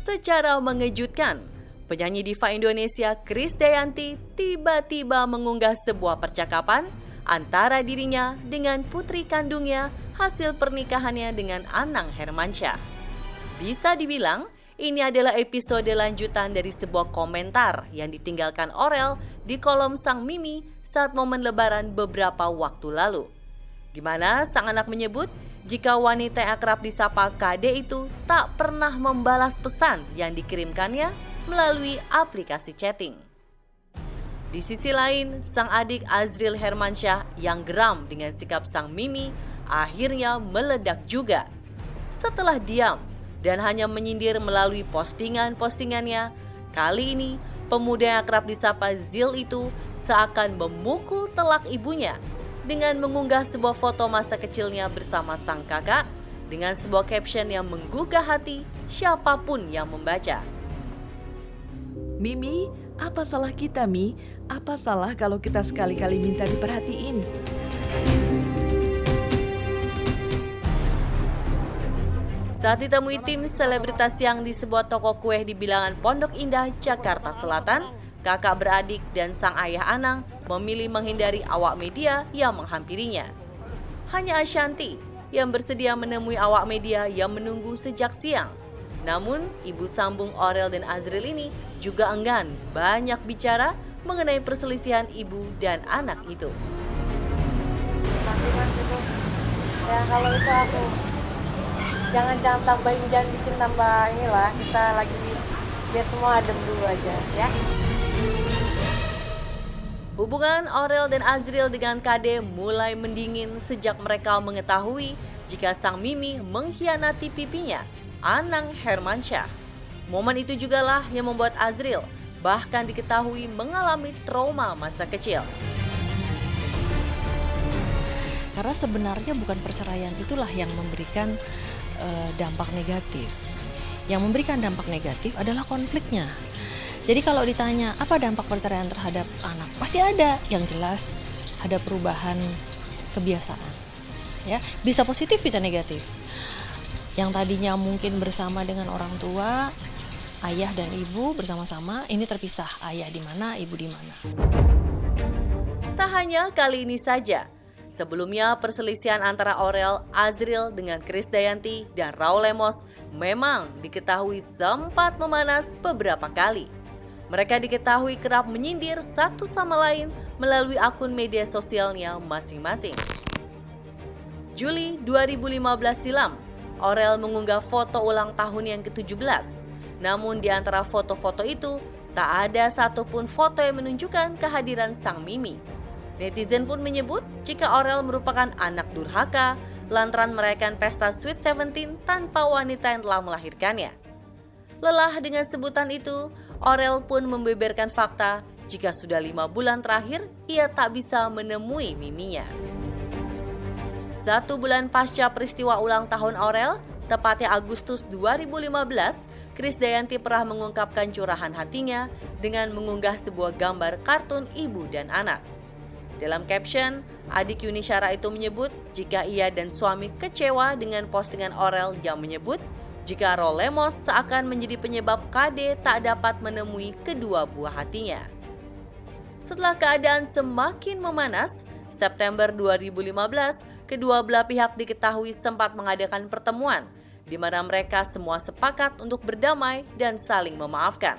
Secara mengejutkan, penyanyi diva Indonesia Krisdayanti tiba-tiba mengunggah sebuah percakapan antara dirinya dengan putri kandungnya hasil pernikahannya dengan Anang Hermansyah. Bisa dibilang, ini adalah episode lanjutan dari sebuah komentar yang ditinggalkan Aurel di kolom sang Mimi saat momen lebaran beberapa waktu lalu. Di mana sang anak menyebut jika wanita yang akrab disapa KD itu tak pernah membalas pesan yang dikirimkannya melalui aplikasi chatting. Di sisi lain, sang adik Azril Hermansyah yang geram dengan sikap sang Mimi akhirnya meledak juga. Setelah diam dan hanya menyindir melalui postingan-postingannya, kali ini pemuda yang akrab disapa Zil itu seakan memukul telak ibunya dengan mengunggah sebuah foto masa kecilnya bersama sang kakak dengan sebuah caption yang menggugah hati siapapun yang membaca. Mimi, apa salah kita, Mi? Apa salah kalau kita sekali-kali minta diperhatiin? Saat ditemui tim selebritas yang di sebuah toko kue di bilangan Pondok Indah, Jakarta Selatan, kakak beradik dan sang ayah Anang memilih menghindari awak media yang menghampirinya. Hanya Ashanti yang bersedia menemui awak media yang menunggu sejak siang. Namun, ibu sambung Aurel dan Azril ini juga enggan banyak bicara mengenai perselisihan ibu dan anak itu. Mas itu, ya kalau itu aku jangan tambahin, jangan bikin tambah inilah, kita lagi biar semua adem dulu aja ya. Hubungan Aurel dan Azril dengan KD mulai mendingin sejak mereka mengetahui jika sang Mimi mengkhianati pipinya, Anang Hermansyah. Momen itu jugalah yang membuat Azril bahkan diketahui mengalami trauma masa kecil. Karena sebenarnya bukan perceraian itulah yang memberikan dampak negatif. Yang memberikan dampak negatif adalah konfliknya. Jadi kalau ditanya apa dampak perceraian terhadap anak, pasti ada. Yang jelas ada perubahan kebiasaan. Ya, bisa positif, bisa negatif. Yang tadinya mungkin bersama dengan orang tua, ayah dan ibu bersama-sama, ini terpisah. Ayah di mana, ibu di mana. Tak hanya kali ini saja. Sebelumnya perselisihan antara Aurel, Azril dengan Krisdayanti dan Raul Lemos memang diketahui sempat memanas beberapa kali. Mereka diketahui kerap menyindir satu sama lain melalui akun media sosialnya masing-masing. Juli 2015 silam, Aurel mengunggah foto ulang tahun yang ke-17. Namun di antara foto-foto itu, tak ada satupun foto yang menunjukkan kehadiran sang Mimi. Netizen pun menyebut jika Aurel merupakan anak durhaka lantaran merayakan pesta Sweet 17 tanpa wanita yang telah melahirkannya. Lelah dengan sebutan itu, Aurel pun membeberkan fakta jika sudah 5 bulan terakhir ia tak bisa menemui Miminya. 1 bulan pasca peristiwa ulang tahun Aurel, tepatnya Agustus 2015, Krisdayanti pernah mengungkapkan curahan hatinya dengan mengunggah sebuah gambar kartun ibu dan anak. Dalam caption, adik Yuni Syara itu menyebut jika ia dan suami kecewa dengan postingan Aurel yang menyebut jika Raul Lemos seakan menjadi penyebab KD tak dapat menemui kedua buah hatinya. Setelah keadaan semakin memanas, September 2015, kedua belah pihak diketahui sempat mengadakan pertemuan di mana mereka semua sepakat untuk berdamai dan saling memaafkan.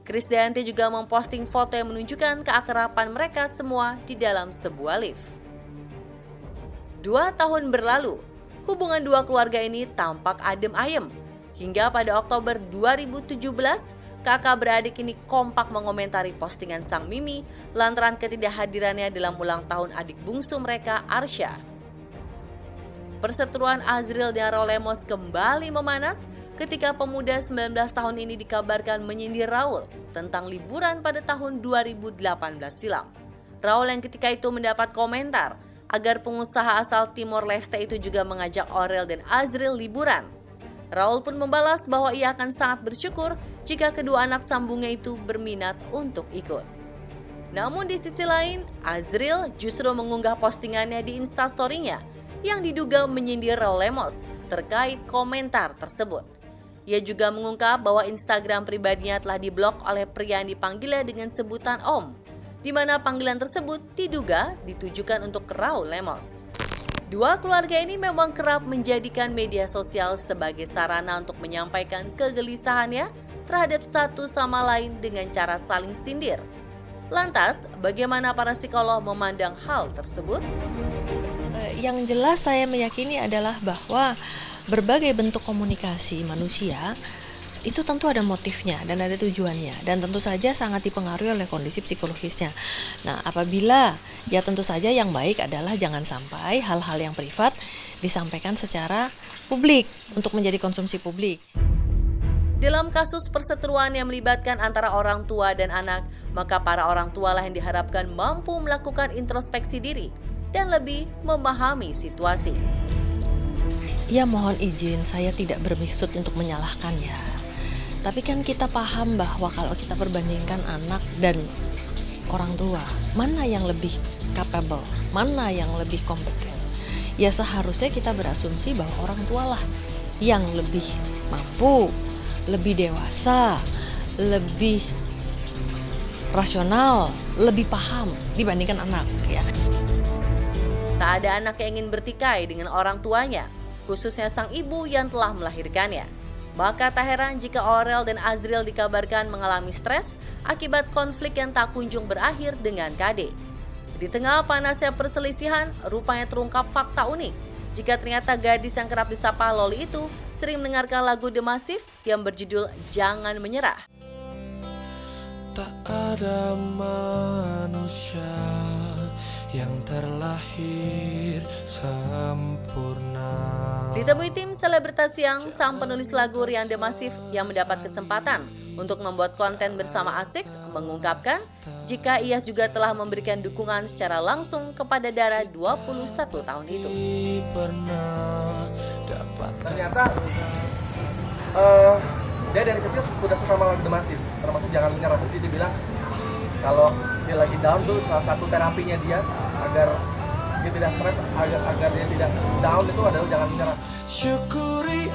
Krisdayanti juga memposting foto yang menunjukkan keakraban mereka semua di dalam sebuah lift. 2 tahun berlalu, hubungan dua keluarga ini tampak adem ayem. Hingga pada Oktober 2017, kakak beradik ini kompak mengomentari postingan sang Mimi lantaran ketidakhadirannya dalam ulang tahun adik bungsu mereka, Arsya. Perseteruan Azril dan Raul Lemos kembali memanas ketika pemuda 19 tahun ini dikabarkan menyindir Raul tentang liburan pada tahun 2018 silam. Raul yang ketika itu mendapat komentar agar pengusaha asal Timor Leste itu juga mengajak Aurel dan Azril liburan. Raul pun membalas bahwa ia akan sangat bersyukur jika kedua anak sambungnya itu berminat untuk ikut. Namun di sisi lain, Azril justru mengunggah postingannya di Instastory-nya yang diduga menyindir Raul Lemos terkait komentar tersebut. Ia juga mengungkap bahwa Instagram pribadinya telah diblok oleh pria yang dipanggilnya dengan sebutan Om, di mana panggilan tersebut diduga ditujukan untuk Raul Lemos. Dua keluarga ini memang kerap menjadikan media sosial sebagai sarana untuk menyampaikan kegelisahannya terhadap satu sama lain dengan cara saling sindir. Lantas, bagaimana para psikolog memandang hal tersebut? Yang jelas saya meyakini adalah bahwa berbagai bentuk komunikasi manusia itu tentu ada motifnya dan ada tujuannya, dan tentu saja sangat dipengaruhi oleh kondisi psikologisnya. Nah, apabila ya tentu saja yang baik adalah jangan sampai hal-hal yang privat disampaikan secara publik untuk menjadi konsumsi publik. Dalam kasus perseteruan yang melibatkan antara orang tua dan anak, maka para orang tua lah yang diharapkan mampu melakukan introspeksi diri dan lebih memahami situasi. Ya, mohon izin, saya tidak bermaksud untuk menyalahkan ya. Tapi kan kita paham bahwa kalau kita perbandingkan anak dan orang tua, mana yang lebih capable, mana yang lebih kompeten. Ya seharusnya kita berasumsi bahwa orang tua lah yang lebih mampu, lebih dewasa, lebih rasional, lebih paham dibandingkan anak ya. Tak ada anak yang ingin bertikai dengan orang tuanya, khususnya sang ibu yang telah melahirkannya. Maka tak heran jika Aurel dan Azriel dikabarkan mengalami stres akibat konflik yang tak kunjung berakhir dengan Kade. Di tengah panasnya perselisihan, rupanya terungkap fakta unik jika ternyata gadis yang kerap disapa Loli itu sering mendengarkan lagu The Massive yang berjudul Jangan Menyerah. Tak ada manusia yang terlahir sempurna. Ditemui tim Selebritas Siang, sang penulis lagu Rian The Massive yang mendapat kesempatan untuk membuat konten bersama Asix mengungkapkan jika ia juga telah memberikan dukungan secara langsung kepada Dara 21 tahun itu. Ternyata dia dari kecil sudah suka sama The Massive, termasuk Jangan Menyerah. Jadi dia bilang kalau dia lagi down tuh salah satu terapinya dia agar dia tidak stres, agar dia tidak down itu adalah Jangan Menyerah. Syukuri